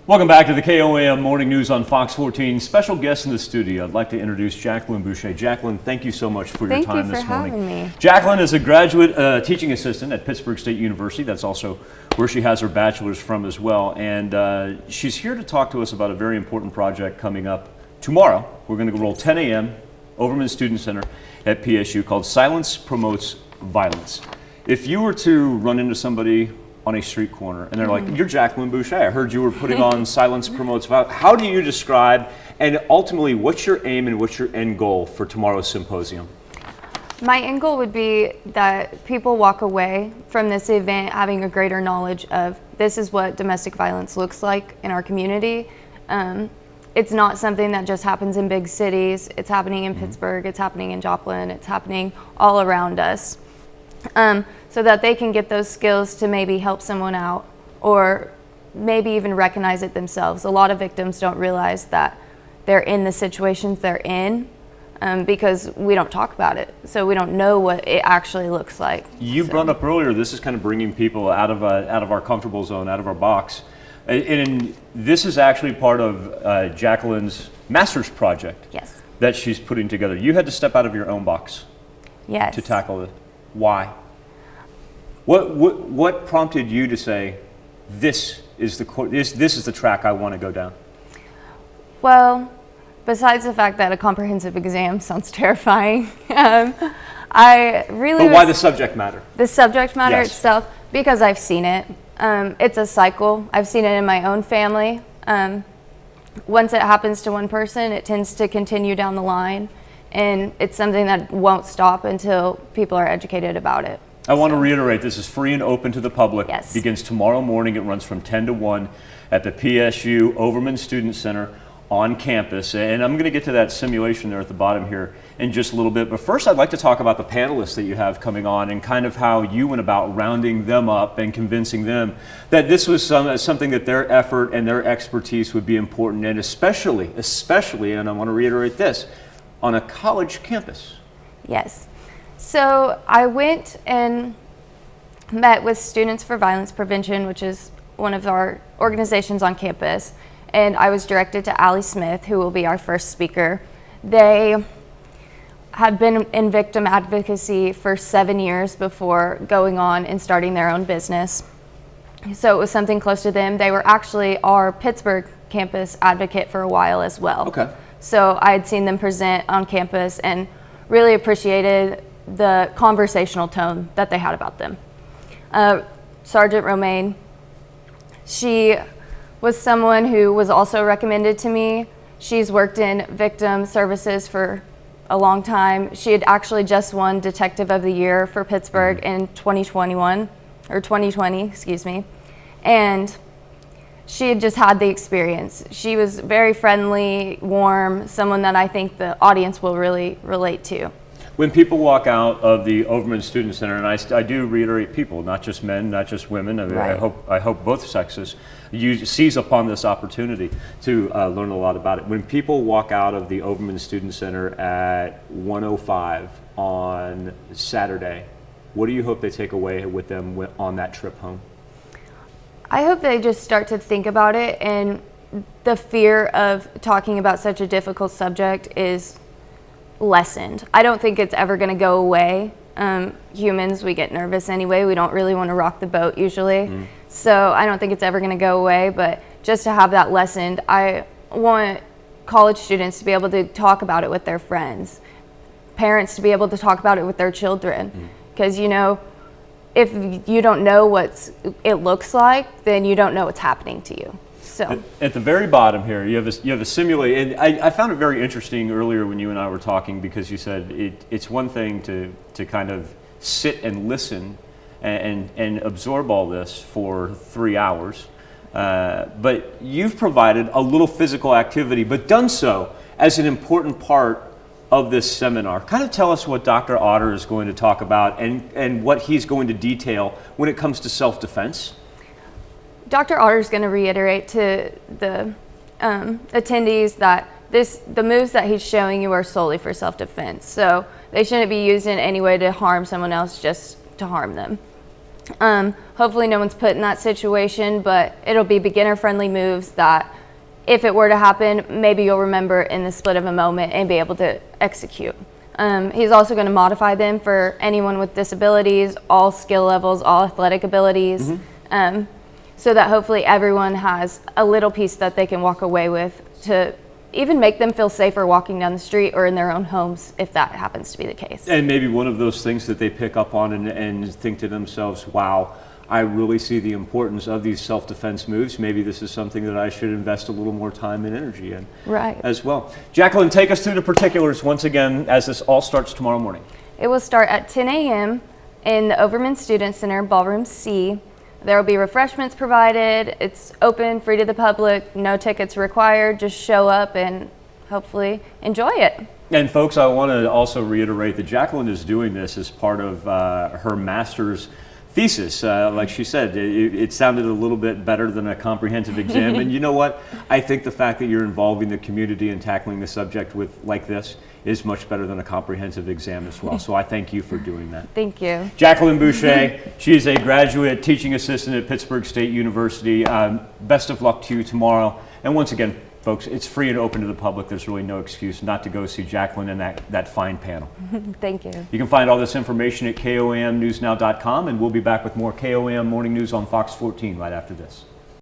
Welcome back to the KOAM Morning News on Fox 14. Special guest in the studio. I'd like to introduce Jacqueline Boucher. Jacqueline, thank you so much for your time this morning. Thank you for having me. Jacqueline is a graduate teaching assistant at Pittsburgh State University. That's also where she has her bachelor's from as well. And she's here to talk to us about a very important project coming up tomorrow. We're going to roll 10 a.m. Overman Student Center at PSU called Silence Promotes Violence. If you were to run into somebody on a street corner and they're like, "You're Jacqueline Boucher. I heard you were putting on Silence Promotes Violence." How do you describe, and ultimately, what's your aim and what's your end goal for tomorrow's symposium? My end goal would be that people walk away from this event having a greater knowledge of this is what domestic violence looks like in our community. It's not something that just happens in big cities. It's happening in Pittsburgh, it's happening in Joplin, it's happening all around us. So that they can get those skills to maybe help someone out or maybe even recognize it themselves. A lot of victims don't realize that they're in the situations they're in because we don't talk about it. So we don't know what it actually looks like. You brought up earlier, this is kind of bringing people out of our comfortable zone, out of our box. And this is actually part of Jacqueline's master's project. Yes. That she's putting together. You had to step out of your own box. Yes. To tackle it. Why? What prompted you to say, this is the track I want to go down? Well, besides the fact that a comprehensive exam sounds terrifying, I really. But why the subject matter? The subject matter Yes. itself, because I've seen it. It's a cycle. I've seen it in my own family. Once it happens to one person, it tends to continue down the line, and it's something that won't stop until people are educated about it. I want to reiterate, this is free and open to the public. Yes. Begins tomorrow morning. It runs from 10 to 1 at the PSU Overman Student Center on campus. And I'm going to get to that simulation there at the bottom here in just a little bit. But first, I'd like to talk about the panelists that you have coming on and kind of how you went about rounding them up and convincing them that this was something that their effort and their expertise would be important, and especially, and I want to reiterate this, on a college campus. Yes. So I went and met with Students for Violence Prevention, which is one of our organizations on campus, and I was directed to Allie Smith, who will be our first speaker. They had been in victim advocacy for 7 years before going on and starting their own business. So it was something close to them. They were actually our Pittsburgh campus advocate for a while as well. Okay. So I had seen them present on campus and really appreciated the conversational tone that they had about them. Sergeant Romaine, she was someone who was also recommended to me. She's worked in victim services for a long time. She had actually just won Detective of the Year for Pittsburgh in 2020, excuse me. And she had just had the experience. She was very friendly, warm, someone that I think the audience will really relate to. When people walk out of the Overman Student Center, and I do reiterate people, not just men, not just women, I mean, Right. I hope both sexes seize upon this opportunity to learn a lot about it. When people walk out of the Overman Student Center at 1:05 on Saturday, what do you hope they take away with them on that trip home? I hope they just start to think about it, and the fear of talking about such a difficult subject is lessened. I don't think it's ever going to go away. Humans, we get nervous anyway. We don't really want to rock the boat usually. So I don't think it's ever going to go away, but just to have that lessened, I want college students to be able to talk about it with their friends, parents to be able to talk about it with their children. Because, you know, if you don't know what it looks like, then you don't know what's happening to you. So at the very bottom here, you have a simulate, and I found it very interesting earlier when you and I were talking, because you said it's one thing to kind of sit and listen and absorb all this for 3 hours, but you've provided a little physical activity, but done so as an important part of this seminar. Kind of tell us what Dr. Otter is going to talk about and what he's going to detail when it comes to self-defense. Dr. Otter is going to reiterate to the attendees that the moves that he's showing you are solely for self-defense. So they shouldn't be used in any way to harm someone else, just to harm them. Hopefully no one's put in that situation, but it'll be beginner-friendly moves that if it were to happen, maybe you'll remember in the split of a moment and be able to execute. He's also going to modify them for anyone with disabilities, all skill levels, all athletic abilities, so that hopefully everyone has a little piece that they can walk away with to even make them feel safer walking down the street or in their own homes, if that happens to be the case. And maybe one of those things that they pick up on and think to themselves, wow, I really see the importance of these self-defense moves. Maybe this is something that I should invest a little more time and energy in as well. Jacqueline, take us through the particulars once again as this all starts tomorrow morning. It will start at 10 a.m. in the Overman Student Center, Ballroom C. There will be refreshments provided. It's open, free to the public, no tickets required. Just show up and hopefully enjoy it. And folks, I want to also reiterate that Jacqueline is doing this as part of her master's thesis. Like she said, it sounded a little bit better than a comprehensive exam. And you know what? I think the fact that you're involving the community and tackling the subject like this is much better than a comprehensive exam as well. So I thank you for doing that. Thank you. Jacqueline Boucher, she is a graduate teaching assistant at Pittsburgh State University. Best of luck to you tomorrow. And once again, folks, it's free and open to the public. There's really no excuse not to go see Jacqueline and that fine panel. Thank you. You can find all this information at komnewsnow.com, and we'll be back with more KOM Morning News on Fox 14 right after this.